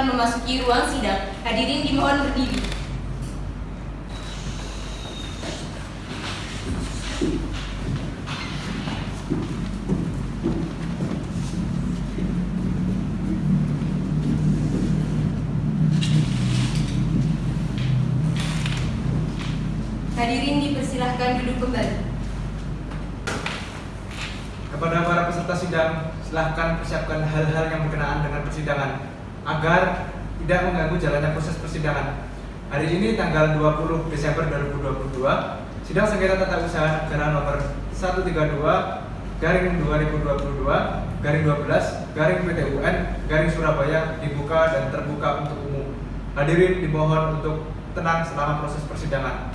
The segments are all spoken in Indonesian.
dipersilahkan memasuki ruang sidang. Hadirin dimohon berdiri. Hadirin dipersilahkan duduk kembali. Kepada para peserta sidang, silahkan persiapkan hal-hal yang berkenaan dengan persidangan agar tidak mengganggu jalannya proses persidangan. Hari ini tanggal 20 Desember 2022, sidang sengketa tata usaha negara nomor 132/2022/12/PT UN/Surabaya dibuka dan terbuka untuk umum. Hadirin dimohon untuk tenang selama proses persidangan.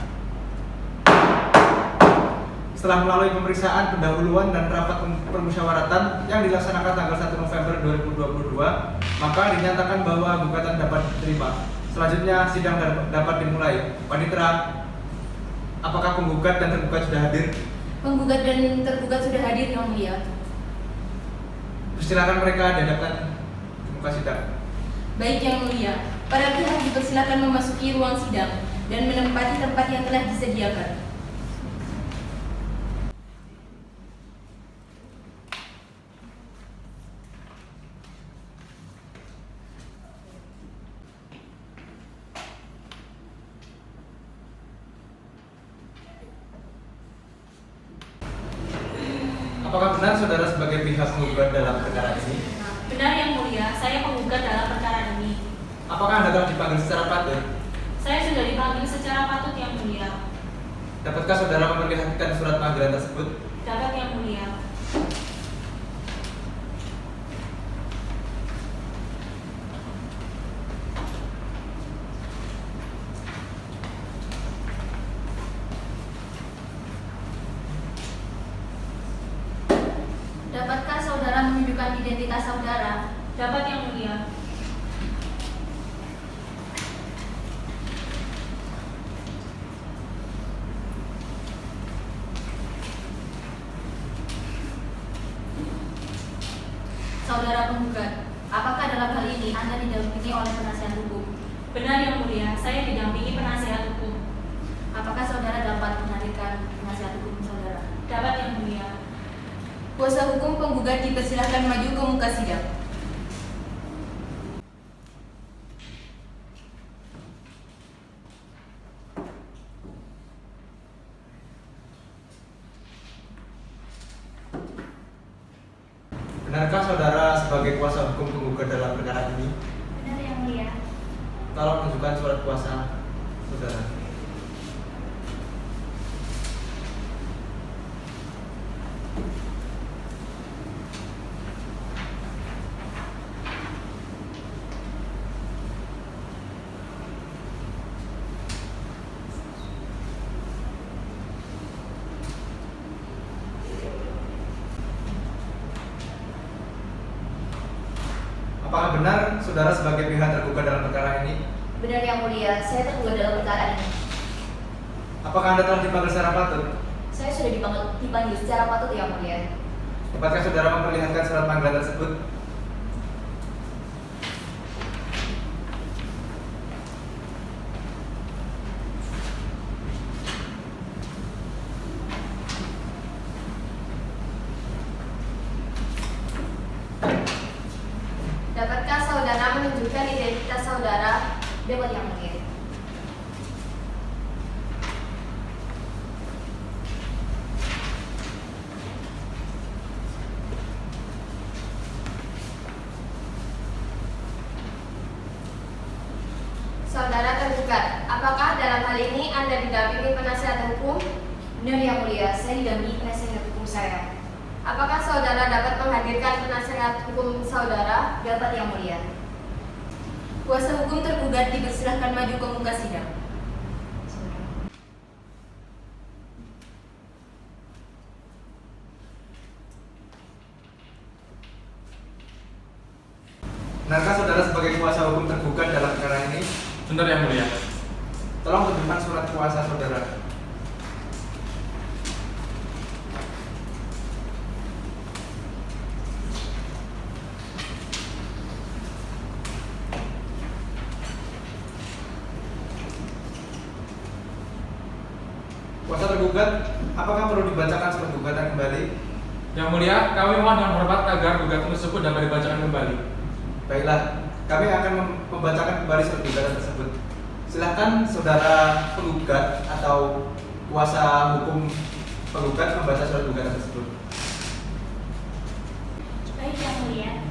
Setelah melalui pemeriksaan pendahuluan dan rapat permusyawaratan yang dilaksanakan tanggal 1 November 2022, maka dinyatakan bahwa gugatan dapat diterima. Selanjutnya sidang dapat dimulai. Panitera, apakah penggugat dan tergugat sudah hadir? Penggugat dan tergugat sudah hadir, Yang Mulia. Persilakan mereka dihadapkan di muka sidang. Baik, Yang Mulia. Para pihak dipersilakan memasuki ruang sidang dan menempati tempat yang telah disediakan. Apakah benar saudara sebagai pihak penggugat dalam perkara ini? Benar, Yang Mulia, saya penggugat dalam perkara ini. Apakah Anda telah dipanggil secara patut? Saya sudah dipanggil secara patut, Yang Mulia. Dapatkah saudara memperlihatkan surat panggilan tersebut? Dapat, Yang Mulia. Dapatkah saudara menunjukkan identitas saudara? Dapat, Yang Mulia. Saudara penggugat, apakah dalam hal ini Anda didampingi oleh penasihat hukum? Benar, Yang Mulia, saya didampingi penasihat hukum. Apakah saudara dapat menghadirkan penasihat hukum saudara? Dapat, Yang Mulia. Kuasa hukum penggugat dipersilahkan maju ke muka sidang. Benarkah saudara sebagai kuasa hukum penggugat dalam perkara ini? Benar, Yang Mulia. Tolong tunjukkan surat kuasa saudara. Apakah benar saudara sebagai pihak tergugat dalam perkara ini? Benar, Yang Mulia, saya tergugat dalam perkara ini. Apakah Anda telah dipanggil secara patut? Saya sudah dipanggil secara patut, Yang Mulia. Dapatkah saudara memperlihatkan surat panggilan tersebut? Dapatkah saudara menunjukkan identitas saudara? Dapat, Yang Mulia. Saudara tergugat, apakah dalam hal ini Anda didampingi penasihat hukum? Benar, Yang Mulia, saya didampingi penasihat hukum saya. Apakah saudara dapat menghadirkan penasihat hukum saudara? Dapat, Yang Mulia. Kuasa hukum tergugat dipersilahkan maju ke muka sidang. Benarkah saudara sebagai kuasa hukum tergugat dalam perkara ini? Benar, Yang Mulia. Tolong tunjukkan surat kuasa saudara. Kuasa tergugat, apakah perlu dibacakan surat gugatan kembali? Yang mulia, kami mohon dengan hormat agar gugatan tersebut dapat dibacakan kembali. Baiklah, kami akan membacakan kembali surat gugatan tersebut. Silahkan saudara penggugat atau kuasa hukum penggugat membaca surat gugatan tersebut. Baik Yang Mulia.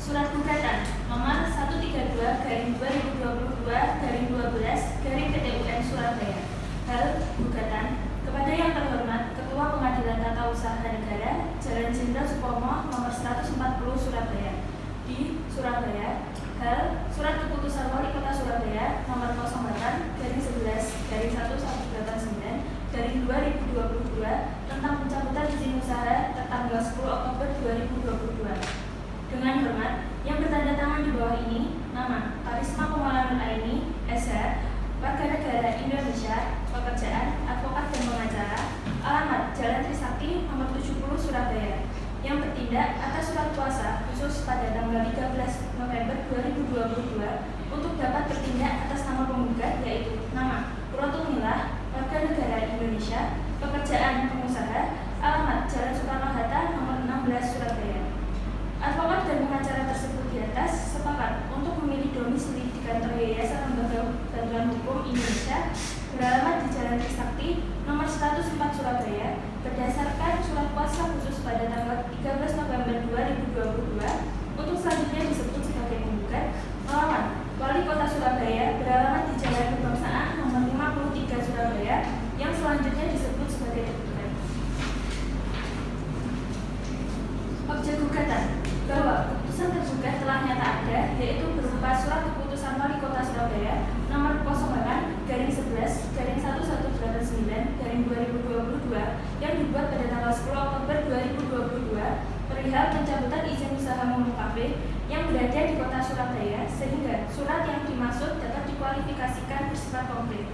Surat gugatan nomor 132/2022/12/PTUN Surabaya. Hal gugatan kepada yang terhormat Ketua Pengadilan Tata Usaha Negara Jalan Jenderal Supomo nomor 140 Surabaya. Di Surabaya, hal surat keputusan Wali Kota Surabaya nomor 08/11/1189/2022 tentang pencabutan izin usaha tertanggal 10 Oktober 2022. Dengan hormat, yang bertanda tangan di bawah ini, nama Karisma Kumalanan Aini, SH, warga negara Indonesia, pekerjaan, advokat dan pengacara, alamat Jalan Trisakti nomor 70 Surabaya, yang bertindak atas surat kuasa khusus pada tanggal 13 November 2022 untuk dapat bertindak atas nama penggugat, yaitu nama Purotumilah, warga negara Indonesia, pekerjaan pengusaha, alamat Jalan Soekarno-Hatta nomor 16 Surabaya. Advokat dan pengacara tersebut di atas sepakat untuk memilih domisili di kantor Yayasan Lembaga Bantuan Hukum Indonesia beralamat di Jalan Trisakti nomor 104 Surabaya berdasarkan surat kuasa khusus pada tanggal 13 November 2022 untuk selanjutnya disebut sebagai penggugat melawan Wali Kota Surabaya beralamat di Jalan Kebangsaan nomor 53 Surabaya yang selanjutnya disebut sebagai tergugat. Objek gugatan bahwa keputusan tergugat telah nyata ada, yaitu berupa surat keputusan Wali Kota Surabaya nomor 08/11/1189/2022 yang dibuat pada tanggal 10 Oktober 2022 perihal pencabutan izin usaha Momo Cafe yang berada di Kota Surabaya, sehingga surat yang dimaksud dapat dikualifikasikan bersifat konkret.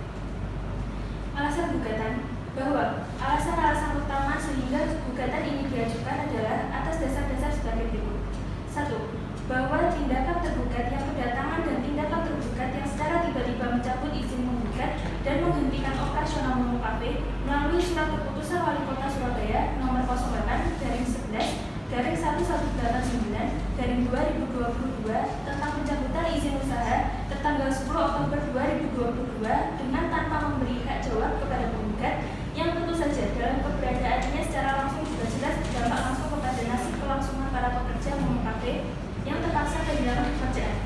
Alasan gugatan bahwa alasan-alasan utama sehingga gugatan ini diajukan adalah atas dasar-dasar sebagai berikut. 1. Bahwa tindakan tergugat yang kedatangan dan tindakan tergugat yang secara tiba-tiba mencabut izin penggugat dan menghentikan operasional Momo Cafe melalui surat keputusan Wali Kota Surabaya nomor 08/11/1189/2022 tentang pencabutan izin usaha tertanggal 10 Oktober 2022 dengan tanpa memberi hak jawab kepada penggugat yang tentu saja dalam keberadaannya secara langsung juga jelas berdampak langsung kepada nasib kelangsungan para pekerja Momo Cafe yang terpaksa kehilangan pekerjaan.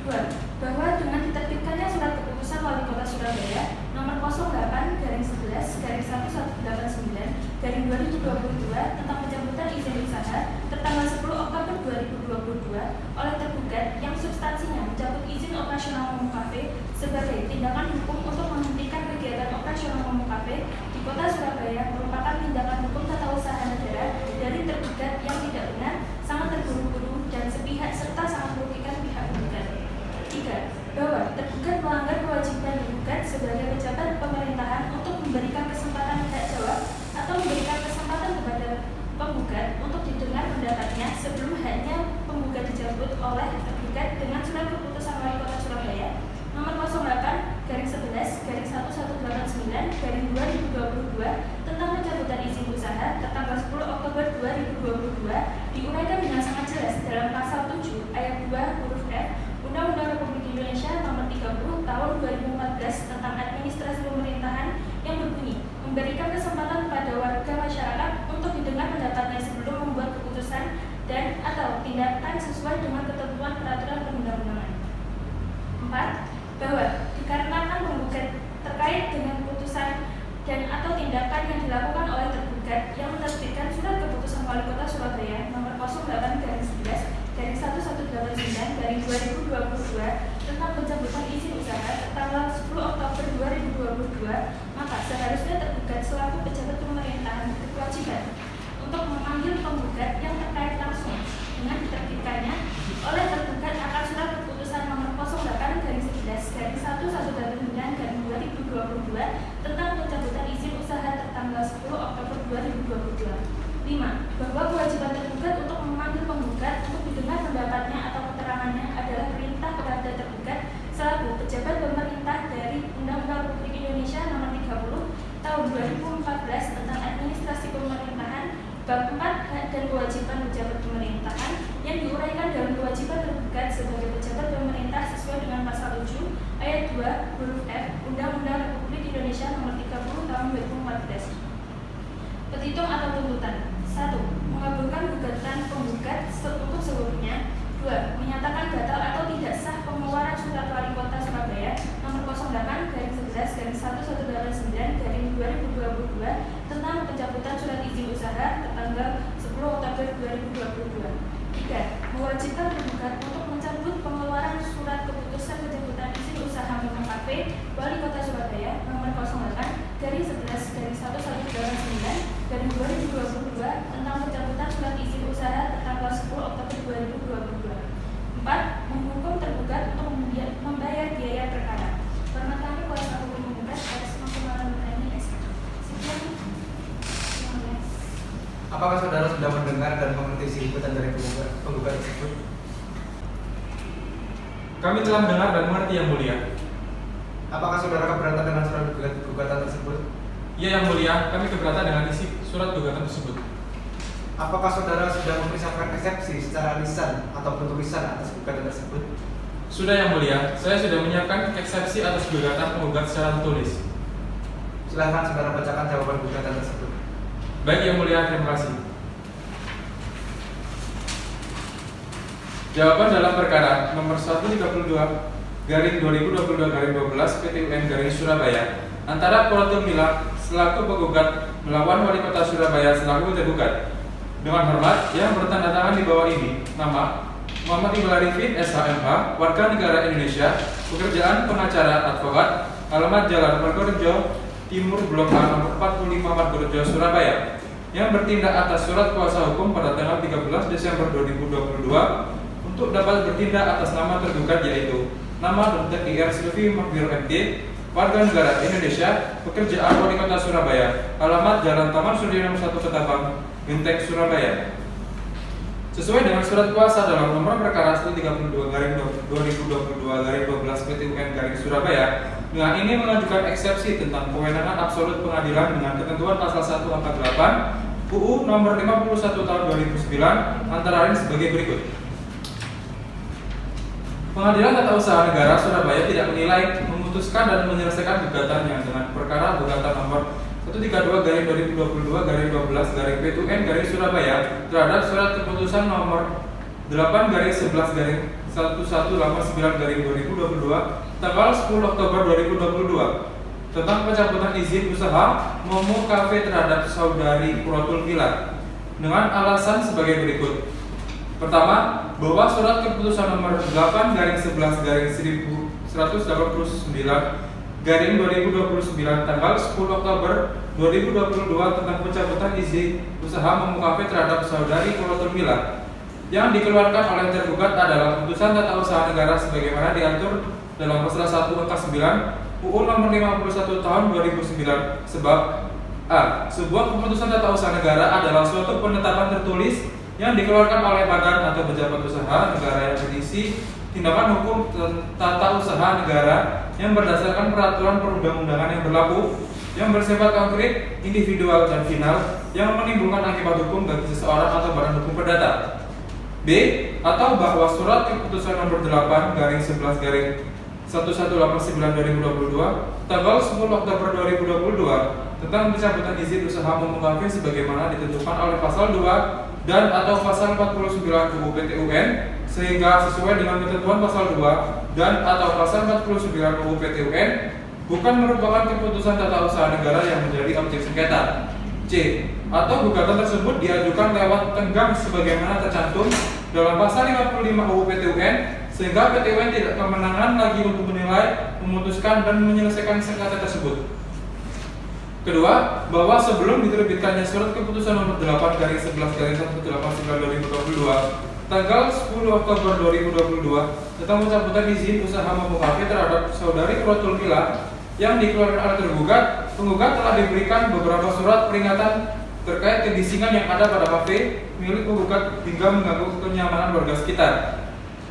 2. Bahwa dengan diterbitkannya surat keputusan Wali Kota Surabaya nomor 08/11/1189/2022 tentang pencabutan izin usaha tertanggal 10 Oktober 2022 oleh tergugat yang substansinya mencabut izin operasional Momo Cafe sebagai tindakan hukum untuk menghentikan kegiatan operasional Momo Cafe di Kota Surabaya merupakan tindakan hukum tata usaha negara dari tergugat yang tidak benar, sangat terburu-buru dan sepihak serta sangat merugikan pihak penggugat. 3. Bahwa tergugat melanggar kewajiban tergugat sebagai pejabat pemerintahan untuk memberikan kesempatan hak jawab atau memberikan kesempatan kepada penggugat untuk didengar pendapatnya sebelum haknya penggugat dicabut oleh tergugat dengan surat keputusan Wali Kota Surabaya nomor 08/1189/2022 tentang pencabutan izin usaha tertanggal 10 Oktober 2022 diuraikan dengan sangat jelas dalam pasal 7 ayat 2 huruf F Undang-Undang Republik Indonesia nomor 30 tahun 2014 tentang administrasi pemerintahan yang berbunyi memberikan kesempatan kepada warga masyarakat untuk didengar pendapatnya sebelum membuat keputusan dan atau tindakan sesuai dengan ketentuan peraturan perundang-undangan. 4. Bahwa dikarenakan penggugat terkait dengan keputusan dan atau tindakan yang dilakukan oleh tergugat yang menerbitkan surat keputusan Wali Kota Surabaya nomor 08/11/1189/2022 tentang pencabutan izin usaha tertanggal 10 Oktober 2022, maka seharusnya tergugat selaku pejabat pemerintahan berkewajiban untuk memanggil penggugat yang terkait langsung dengan diterbitkannya oleh tergugat akan surat keputusan nomor 08/11/1189/2022 tentang pencabutan izin usaha tertanggal 10 Oktober 2022. 5. Bahwa kewajiban tergugat untuk memanggil penggugat untuk didengar pendapatnya atau keterangannya adalah perintah kepada tergugat selaku pejabat pemerintah dari Undang-Undang jabatan pejabat pemerintahan yang diuraikan dalam kewajiban tergugat sebagai pejabat pemerintah sesuai dengan pasal 7 ayat 2 huruf F Undang-Undang Republik Indonesia Nomor 30 Tahun 2014. Petitum atau tuntutan. 1. Mengabulkan gugatan penggugat untuk seluruhnya. 2. Menyatakan batal atau tidak sah pengeluaran surat wali kota Surabaya nomor 08-11-1189-2022 tentang pencabutan surat izin usaha tertanggal 10 Oktober 2022. 3. Mewajibkan penggugat untuk mencabut pengeluaran surat keputusan pencabutan izin usaha Memang Cafe Wali Kota Surabaya nomor 08-11-1189-2022 tentang pencabutan surat izin usaha tertanggal 10 Oktober 2022. 4. Menghukum tergugat untuk membayar biaya perkara. Hormat kami kuasa hukum penggugat Karisma Kumala Nurani SK. Sekian. Apakah saudara sudah mendengar dan mengerti isi liputan dari penggugat tersebut? Kami telah mendengar dan mengerti yang mulia. Apakah saudara keberatan dengan surat gugatan tersebut? Ya yang mulia, kami keberatan dengan isi surat gugatan tersebut. Apakah saudara sudah memeriksakan eksepsi secara lisan ataupun tulisan atas gugatan tersebut? Sudah yang mulia, saya sudah menyiapkan eksepsi atas gugatan penggugat secara tertulis. Silakan saudara bacakan jawaban gugatan tersebut. Baik yang mulia, terima kasih. Jawaban dalam perkara nomor 132/2022/12 PT-UN Surabaya antara Kuratul Mila selaku penggugat melawan Wali Kota Surabaya selaku tergugat. Dengan hormat, yang bertanda tangan di bawah ini, nama Muhammad Iqbal Arifin, SHMH, warga negara Indonesia, pekerjaan pengacara advokat, alamat Jalan Margorejo Timur Blok A nomor 45 Margorejo Surabaya, yang bertindak atas surat kuasa hukum pada tanggal 13 Desember 2022 untuk dapat bertindak atas nama tergugat, yaitu nama Dr. Ir Silvi Mahbir MD, warga negara Indonesia, pekerjaan Wali Kota Surabaya, alamat Jalan Taman Surya nomor 1 Ketapang, Genteng, Surabaya. Sesuai dengan surat kuasa dalam nomor perkara 132/2022/12 PT-UN Surabaya, dengan ini mengajukan eksepsi tentang kewenangan absolut pengadilan dengan ketentuan pasal 148 UU nomor 51 tahun 2009 antara lain sebagai berikut. Pengadilan Tata Usaha Negara Surabaya tidak menilai, memutuskan dan menyelesaikan gugatannya dengan perkara gugatan nomor 132/2022/12 PT-UN Surabaya terhadap surat keputusan nomor 8/11/1189/2022 tanggal 10 Oktober 2022 tentang pencabutan izin usaha Momo Cafe terhadap saudari Kuratul Mila dengan alasan sebagai berikut. Pertama, bahwa surat keputusan nomor 8/11/1189/2029 tanggal 10 Oktober 2022 tentang pencabutan izin usaha Momo Cafe terhadap saudari Kuratul Mila yang dikeluarkan oleh tergugat adalah putusan tata usaha negara sebagaimana diatur dalam pasal 1 angka 9 UU nomor 51 tahun 2009 sebab A. Sebuah keputusan tata usaha negara adalah suatu penetapan tertulis yang dikeluarkan oleh badan atau pejabat usaha negara yang berisi tindakan hukum tata usaha negara yang berdasarkan peraturan perundang-undangan yang berlaku yang bersifat konkret, individual dan final yang menimbulkan akibat hukum bagi seseorang atau badan hukum perdata. B. Atau bahwa surat keputusan nomor 8/1189/2022 tanggal 10 Oktober 2022 tentang pencabutan izin usaha Momo Cafe sebagaimana ditentukan oleh pasal 2 dan atau pasal 49 UU PT-UN sehingga sesuai dengan ketentuan pasal 2 dan atau pasal 49 UU PT-UN bukan merupakan keputusan tata usaha negara yang menjadi objek sengketa. C. Atau gugatan tersebut diajukan lewat tenggang sebagaimana tercantum dalam pasal 55 UU PT-UN sehingga PT-UN tidak kemenangan lagi untuk menilai, memutuskan dan menyelesaikan sengketa tersebut. Kedua, bahwa sebelum diterbitkannya surat keputusan nomor 8/11/189/2022 tanggal 10 Oktober 2022 tentang pencabutan izin usaha Momo Cafe terhadap saudari Kuratul Mila yang dikeluarkan oleh tergugat, penggugat telah diberikan beberapa surat peringatan terkait kebisingan yang ada pada kafe milik penggugat hingga mengganggu kenyamanan warga sekitar.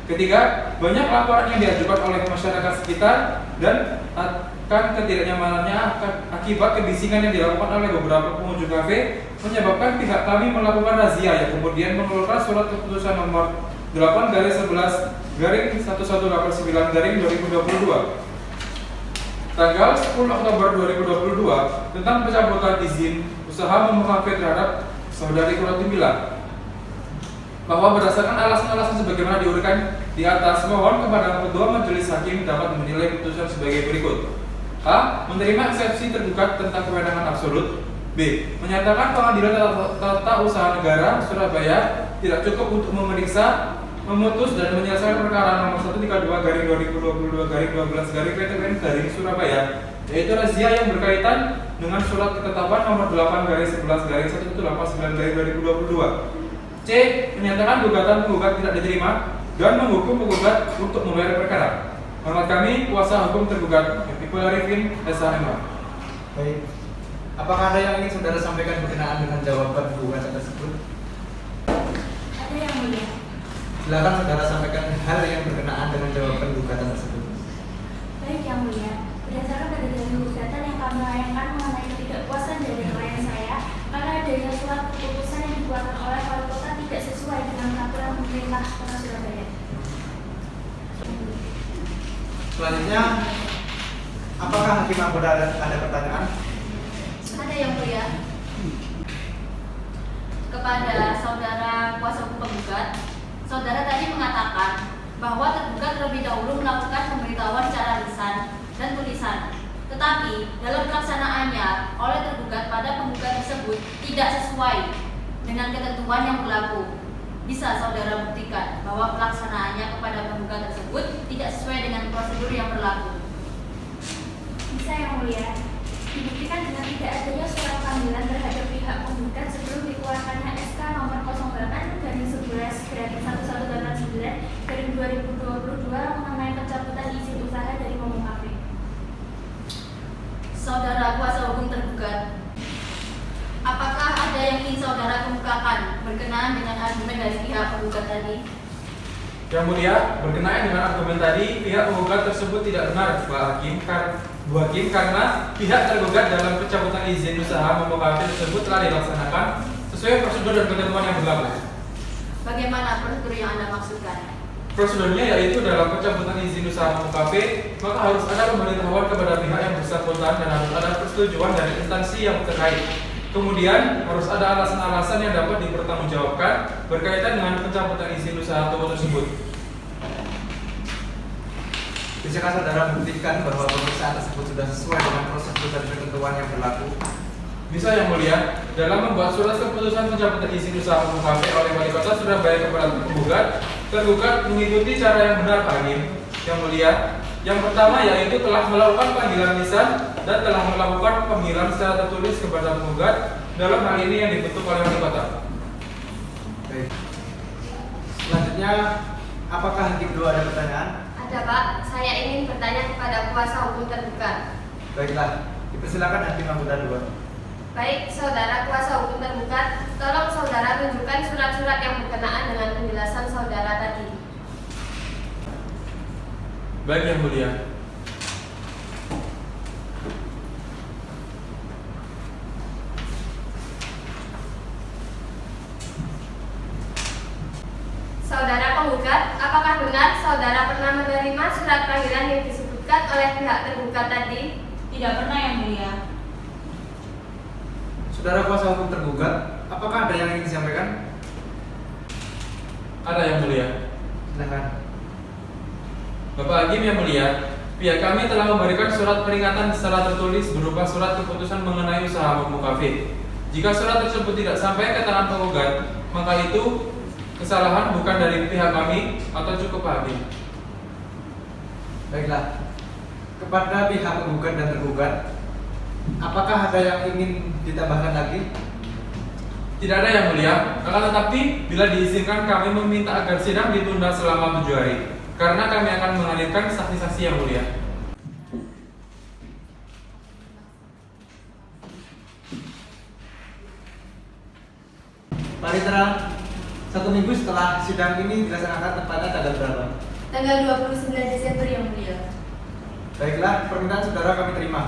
Ketiga, banyak laporan yang diajukan oleh masyarakat sekitar dan akan ketidaknyamanannya akibat kebisingan yang dilakukan oleh beberapa pengunjung kafe menyebabkan pihak kami melakukan razia yang kemudian mengeluarkan surat keputusan nomor 8/11/1189/2022 tanggal 10 Oktober 2022 tentang pencabutan izin usaha membuka kafe terhadap Saudari Kurati Mila, bahwa berdasarkan alasan-alasan sebagaimana diuraikan di atas, mohon kepada Ketua Majelis Hakim dapat menilai putusan sebagai berikut. A. Menerima eksepsi tergugat tentang kewenangan absolut. B. Menyatakan Pengadilan Tata Usaha Negara Surabaya tidak cukup untuk memeriksa, memutus dan menyelesaikan perkara nomor 132/2022/12/PTUN Surabaya, yaitu razia yang berkaitan dengan surat ketetapan nomor 8/11/1189/2022. C. Menyatakan gugatan penggugat tidak diterima dan menghukum penggugat untuk membayar perkara. Hormat kami, kuasa hukum tergugat, Epipul Arifin, SHM. Baik. Apakah ada yang ingin saudara sampaikan berkenaan dengan jawaban gugatan tersebut? Ada yang mulia. Silakan saudara sampaikan hal yang berkenaan dengan jawaban gugatan tersebut. Baik yang mulia, berdasarkan pada dalil gugatan yang kami layangkan mengenai ketidakpuasan dari klien saya karena adanya surat keputusan yang dikeluarkan oleh wali kota tidak sesuai dengan peraturan pemerintah Kota Surabaya. Selanjutnya, apakah Hakim Anggota ada pertanyaan? Ada yang mulia. Kepada saudara kuasa hukum penggugat, saudara tadi mengatakan bahwa tergugat terlebih dahulu melakukan pemberitahuan secara lisan dan tulisan. Tetapi dalam pelaksanaannya oleh tergugat pada penggugat tersebut tidak sesuai dengan ketentuan yang berlaku. Bisa saudara buktikan bahwa pelaksanaannya kepada penggugat tersebut tidak sesuai dengan prosedur yang berlaku? Bisa yang mulia, dibuktikan dengan tidak adanya surat panggilan terhadap pihak penggugat sebelum dikeluarkannya SK nomor 08/11/1189/2022 mengenai pencabutan izin usaha dari Momo Cafe. Saudara kuasa hukum tergugat, apakah ada yang ingin saudara kemukakan berkenaan dengan argumen dari pihak penggugat tadi? Yang mulia, berkenaan dengan argumen tadi, pihak penggugat tersebut tidak benar, Bu Hakim, karena pihak tergugat dalam pencabutan izin usaha membuka kafe tersebut telah dilaksanakan sesuai prosedur dan ketentuan yang berlaku. Bagaimana prosedur yang Anda maksudkan? Prosedurnya yaitu dalam pencabutan izin usaha membuka kafe, maka harus ada pemberitahuan kepada pihak yang bersangkutan dan harus ada persetujuan dari instansi yang terkait. Kemudian harus ada alasan-alasan yang dapat dipertanggungjawabkan berkaitan dengan pencabutan izin usaha tersebut. Bisakah saudara buktikan bahwa pemeriksaan tersebut sudah sesuai dengan prosedur dan ketentuan yang berlaku? Bisa yang mulia, dalam membuat surat keputusan pencabutan izin usaha umum kafe oleh Wali Kota Surabaya kepada tergugat mengikuti cara yang benar, Pak Hakim. Yang mulia, yang pertama yaitu telah melakukan panggilan lisan dan telah melakukan panggilan secara tertulis kepada penggugat dalam hal ini yang dibentuk oleh Wali Kota. Baik. Selanjutnya, apakah Hakim 2 ada pertanyaan? Ada Pak, saya ingin bertanya kepada kuasa hukum tergugat. Baiklah, dipersilakan Hakim Anggota 2. Baik, saudara kuasa hukum tergugat, tolong saudara tunjukkan surat-surat yang berkenaan dengan penjelasan saudara tadi. Baik yang mulia. Saudara penggugat, apakah benar saudara pernah menerima surat panggilan yang disebutkan oleh pihak tergugat tadi? Tidak pernah yang mulia. Saudara kuasa hukum tergugat, apakah ada yang ingin disampaikan? Ada yang mulia. Silakan. Bapak Hakim yang mulia, pihak kami telah memberikan surat peringatan secara tertulis berupa surat keputusan mengenai usaha Momo Cafe. Jika surat tersebut tidak sampai ke tangan penggugat, maka itu kesalahan bukan dari pihak kami atau cukup Pak Hakim. Baiklah. Kepada pihak penggugat dan tergugat, apakah ada yang ingin ditambahkan lagi? Tidak ada yang mulia, akan tetapi bila diizinkan kami meminta agar sidang ditunda selama 7 hari karena kami akan menghadirkan saksi-saksi yang mulia. Panitera 1 1 minggu setelah sidang ini dilaksanakan, tepatnya tanggal berapa? Tanggal 29 Desember yang mulia. Baiklah, permintaan saudara kami terima.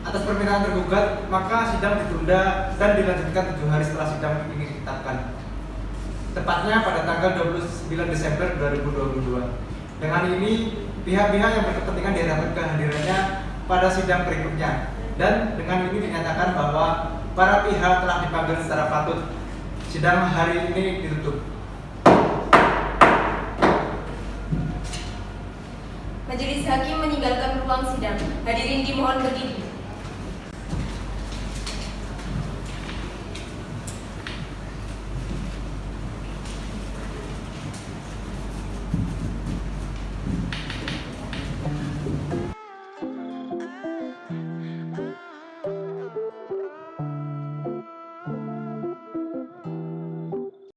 Atas permintaan tergugat, maka sidang ditunda dan dilanjutkan 7 hari setelah sidang ini ditetapkan. Tepatnya pada tanggal 29 Desember 2022. Dengan ini, pihak-pihak yang berkepentingan diharapkan kehadirannya pada sidang berikutnya. Dan dengan ini dinyatakan bahwa para pihak telah dipanggil secara patut. Sidang hari ini ditutup. Majelis hakim meninggalkan ruang sidang. Hadirin dimohon berdiri.